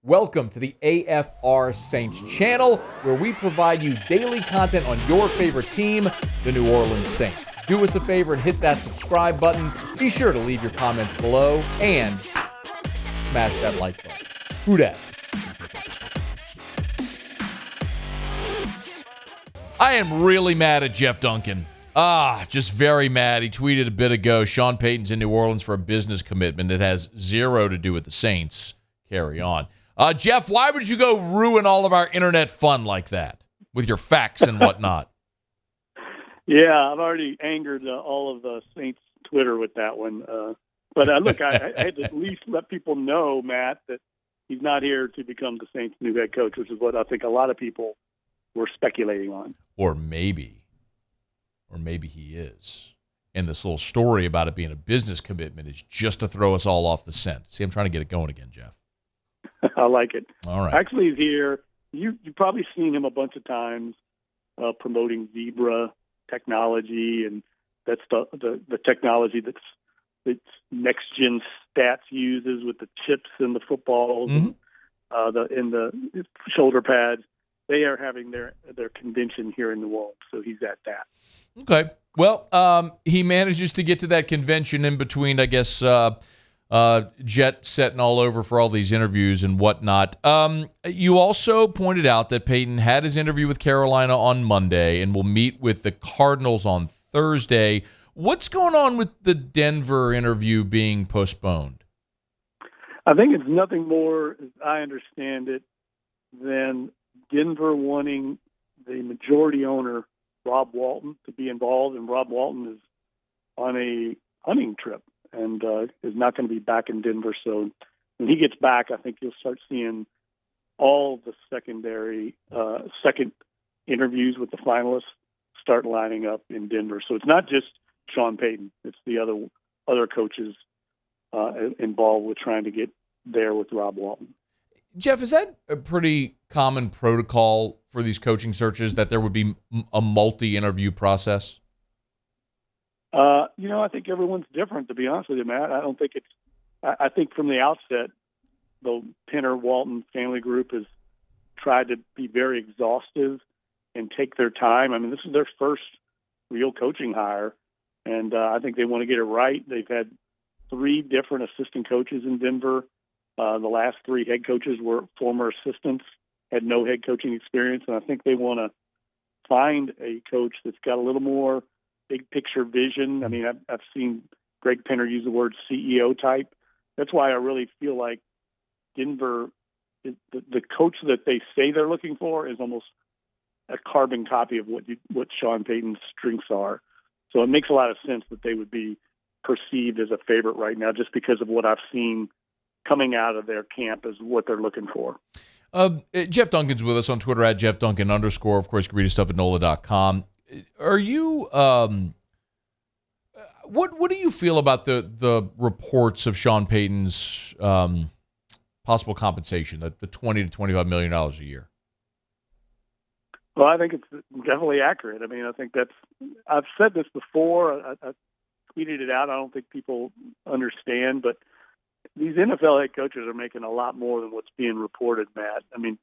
Welcome to the AFR Saints channel, where we provide you daily content on your favorite team, the New Orleans Saints. Do us a favor and hit that subscribe button. Be sure to leave your comments below and smash that like button. Who dat? I am really mad at Jeff Duncan. Just very mad. He tweeted a bit ago, Sean Payton's in New Orleans for a business commitment that has zero to do with the Saints. Carry on. Jeff, why would you go ruin all of our internet fun like that with your facts and whatnot? Yeah, I've already angered all of the Saints Twitter with that one. But look, I had to at least let people know, Matt, that he's not here to become the Saints' new head coach, which is what I think a lot of people were speculating on. Or maybe he is. And this little story about it being a business commitment is just to throw us all off the scent. See, I'm trying to get it going again, Jeff. I like it. All right. Actually, he's here. You've probably seen him a bunch of times promoting Zebra technology, and that's the technology that's next gen stats uses with the chips in the footballs and the shoulder pads. They are having their convention here in New Orleans, so he's at that. Okay. Well, he manages to get to that convention in between, I guess, jet setting all over for all these interviews and whatnot. You also pointed out that Payton had his interview with Carolina on Monday and will meet with the Cardinals on Thursday. What's going on with the Denver interview being postponed? I think it's nothing more, as I understand it, than Denver wanting the majority owner, Rob Walton, to be involved, and Rob Walton is on a hunting trip and is not going to be back in Denver. So when he gets back, I think you'll start seeing all the second interviews with the finalists start lining up in Denver. So it's not just Sean Payton; it's the other coaches involved with trying to get there with Rob Walton. Jeff, is that a pretty common protocol for these coaching searches, that there would be a multi-interview process? I think everyone's different, to be honest with you, Matt. I think from the outset, the Penner-Walton family group has tried to be very exhaustive and take their time. I mean, this is their first real coaching hire, and I think they want to get it right. They've had 3 different assistant coaches in Denver. The last 3 head coaches were former assistants, had no head coaching experience, and I think they want to find a coach that's got a little more big picture vision. I mean, I've seen Greg Penner use the word CEO type. That's why I really feel like Denver, the coach that they say they're looking for, is almost a carbon copy of what Sean Payton's strengths are. So it makes a lot of sense that they would be perceived as a favorite right now, just because of what I've seen coming out of their camp is what they're looking for. Jeff Duncan's with us on Twitter at @JeffDuncan_. Of course, you can read his stuff at NOLA.com. Are you what do you feel about the reports of Sean Payton's possible compensation, the $20 to $25 million a year? Well, I think it's definitely accurate. I mean, I think I've said this before. I tweeted it out. I don't think people understand, but these NFL head coaches are making a lot more than what's being reported, Matt. I mean,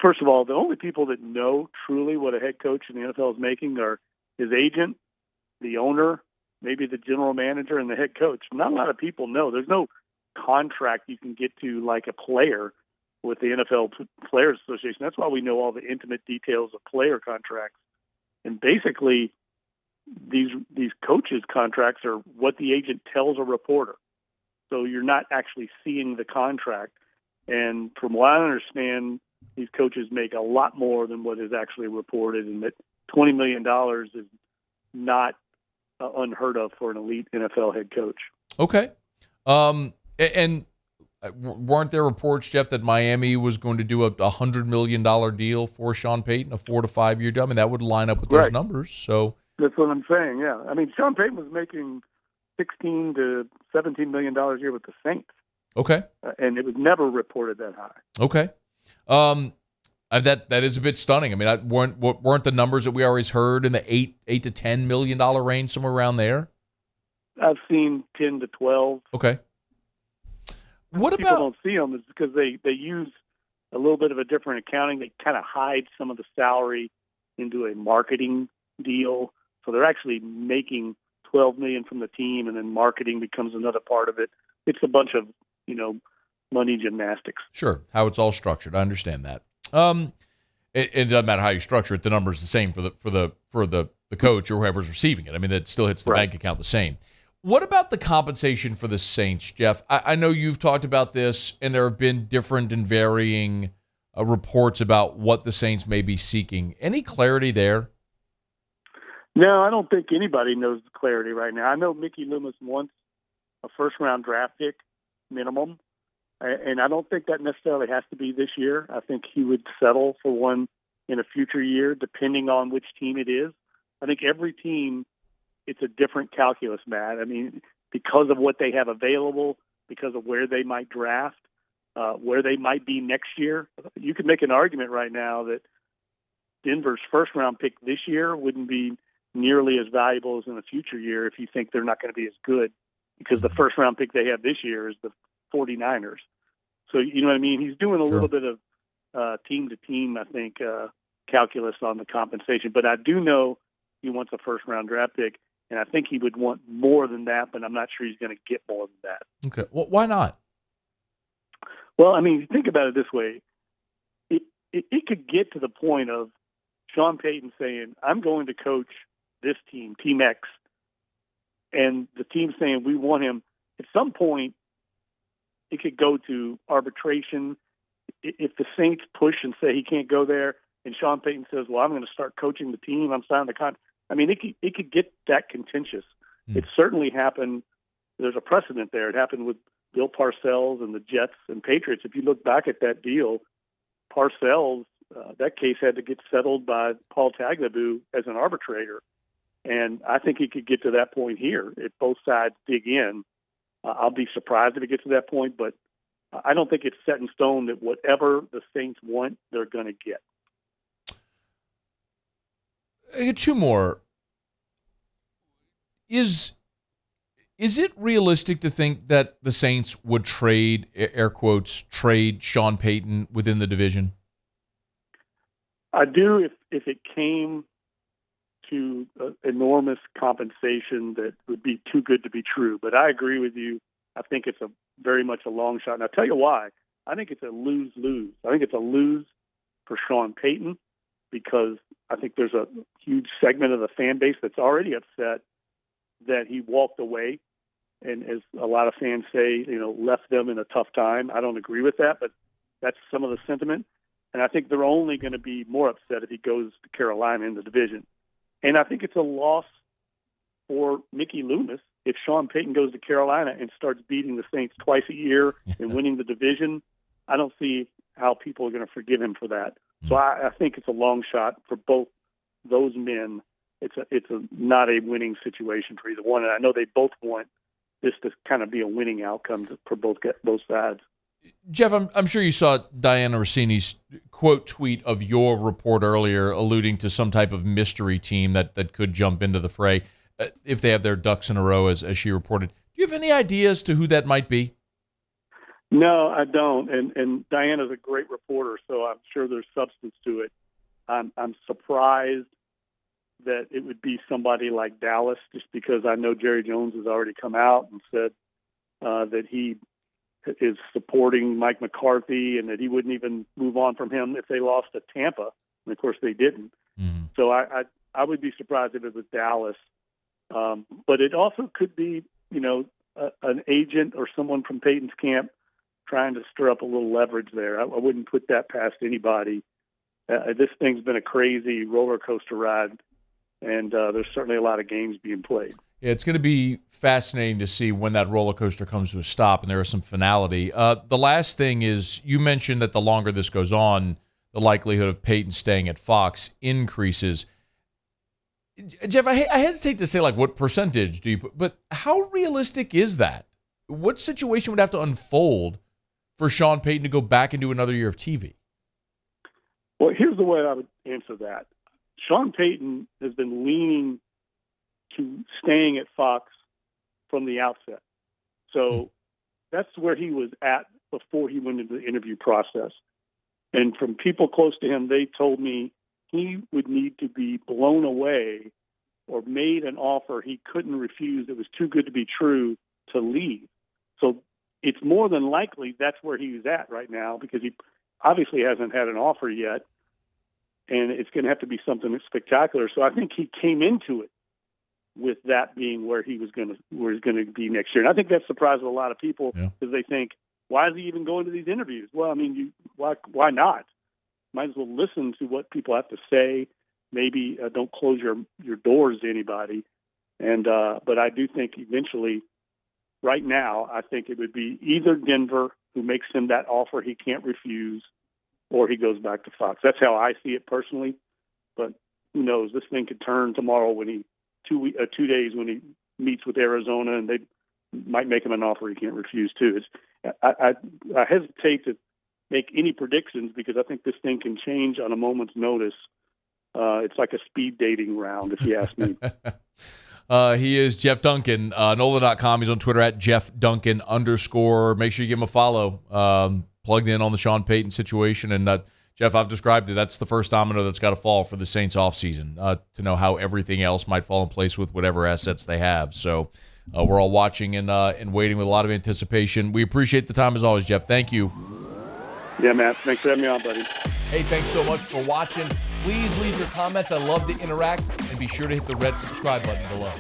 first of all, the only people that know truly what a head coach in the NFL is making are his agent, the owner, maybe the general manager, and the head coach. Not a lot of people know. There's no contract you can get to like a player with the NFL Players Association. That's why we know all the intimate details of player contracts. And basically, these coaches' contracts are what the agent tells a reporter. So you're not actually seeing the contract. And from what I understand, these coaches make a lot more than what is actually reported, and that $20 million is not unheard of for an elite NFL head coach. Okay. And weren't there reports, Jeff, that Miami was going to do a $100 million deal for Sean Payton, a 4 to 5 year deal? I mean, that would line up with those numbers. So that's what I'm saying, yeah. I mean, Sean Payton was making $16 to $17 million a year with the Saints. Okay. And it was never reported that high. Okay. That is a bit stunning. I mean, weren't the numbers that we always heard in the $8 to $10 million range, somewhere around there? I've seen 10 to 12. Okay. What people about don't see them is because they use a little bit of a different accounting. They kind of hide some of the salary into a marketing deal, so they're actually making $12 million from the team, and then marketing becomes another part of it. It's a bunch of money gymnastics. Sure, how it's all structured? I understand that. It doesn't matter how you structure it; the number's the same for the coach or whoever's receiving it. I mean, it still hits the Right. bank account the same. What about the compensation for the Saints, Jeff? I know you've talked about this, and there have been different and varying reports about what the Saints may be seeking. Any clarity there? No, I don't think anybody knows the clarity right now. I know Mickey Loomis wants a first-round draft pick minimum, and I don't think that necessarily has to be this year. I think he would settle for one in a future year, depending on which team it is. I think every team, it's a different calculus, Matt. I mean, because of what they have available, because of where they might draft, where they might be next year. You could make an argument right now that Denver's first-round pick this year wouldn't be nearly as valuable as in a future year if you think they're not going to be as good, because the first-round pick they have this year is the 49ers. So, you know what I mean? He's doing a little bit of team-to-team, I think, calculus on the compensation. But I do know he wants a first-round draft pick, and I think he would want more than that, but I'm not sure he's going to get more than that. Okay. Well, why not? Well, I mean, think about it this way. It could get to the point of Sean Payton saying, I'm going to coach this team, Team X, and the team saying, we want him. At some point, it could go to arbitration. If the Saints push and say he can't go there, and Sean Payton says, well, I'm going to start coaching the team, I'm signing the contract. I mean, it could get that contentious. It certainly happened. There's a precedent there. It happened with Bill Parcells and the Jets and Patriots. If you look back at that deal, Parcells, that case had to get settled by Paul Tagliabue as an arbitrator. And I think it could get to that point here if both sides dig in. I'll be surprised if it gets to that point, but I don't think it's set in stone that whatever the Saints want, they're going to get. I got two more. Is it realistic to think that the Saints would trade, air quotes, trade Sean Payton within the division? I do if it came to enormous compensation that would be too good to be true. But I agree with you. I think it's very much a long shot. And I'll tell you why. I think it's a lose-lose. I think it's a lose for Sean Payton because I think there's a huge segment of the fan base that's already upset that he walked away. And as a lot of fans say, left them in a tough time. I don't agree with that, but that's some of the sentiment. And I think they're only going to be more upset if he goes to Carolina in the division. And I think it's a loss for Mickey Loomis if Sean Payton goes to Carolina and starts beating the Saints twice a year and winning the division. I don't see how people are going to forgive him for that. So I think it's a long shot for both those men. It's not a winning situation for either one. And I know they both want this to kind of be a winning outcome for both sides. Jeff, I'm sure you saw Diana Rossini's quote tweet of your report earlier alluding to some type of mystery team that could jump into the fray if they have their ducks in a row, as she reported. Do you have any idea as to who that might be? No, I don't. And Diana's a great reporter, so I'm sure there's substance to it. I'm surprised that it would be somebody like Dallas, just because I know Jerry Jones has already come out and said that he is supporting Mike McCarthy and that he wouldn't even move on from him if they lost to Tampa. And of course they didn't. Mm-hmm. So I would be surprised if it was Dallas. But it also could be, an agent or someone from Payton's camp trying to stir up a little leverage there. I wouldn't put that past anybody. This thing's been a crazy roller coaster ride, and there's certainly a lot of games being played. Yeah, it's going to be fascinating to see when that roller coaster comes to a stop and there is some finality. The last thing is, you mentioned that the longer this goes on, the likelihood of Payton staying at Fox increases. Jeff, I hesitate to say, what percentage do you put, but how realistic is that? What situation would have to unfold for Sean Payton to go back and do another year of TV? Well, here's the way I would answer that. Sean Payton has been leaning to staying at Fox from the outset. So that's where he was at before he went into the interview process. And from people close to him, they told me he would need to be blown away or made an offer he couldn't refuse that was too good to be true to leave. So it's more than likely that's where he's at right now, because he obviously hasn't had an offer yet, and it's going to have to be something that's spectacular. So I think he came into it with that being where he's going to be next year. And I think that surprised a lot of people, because they think, why is he even going to these interviews? Well, I mean, why not? Might as well listen to what people have to say. Maybe don't close your doors to anybody. And but I do think eventually, right now, I think it would be either Denver, who makes him that offer he can't refuse, or he goes back to Fox. That's how I see it personally. But who knows? This thing could turn tomorrow when he 2 days when he meets with Arizona, and they might make him an offer he can't refuse too. I hesitate to make any predictions, because I think this thing can change on a moment's notice. It's like a speed dating round, if you ask me. He is Jeff Duncan, NOLA.com. He's on Twitter at @JeffDuncan_. Make sure you give him a follow. Plugged in on the Sean Payton situation. And Jeff, I've described it. That's the first domino that's got to fall for the Saints offseason, to know how everything else might fall in place with whatever assets they have. So we're all watching and waiting with a lot of anticipation. We appreciate the time as always, Jeff. Thank you. Yeah, Matt. Thanks for having me on, buddy. Hey, thanks so much for watching. Please leave your comments. I love to interact. And be sure to hit the red subscribe button below.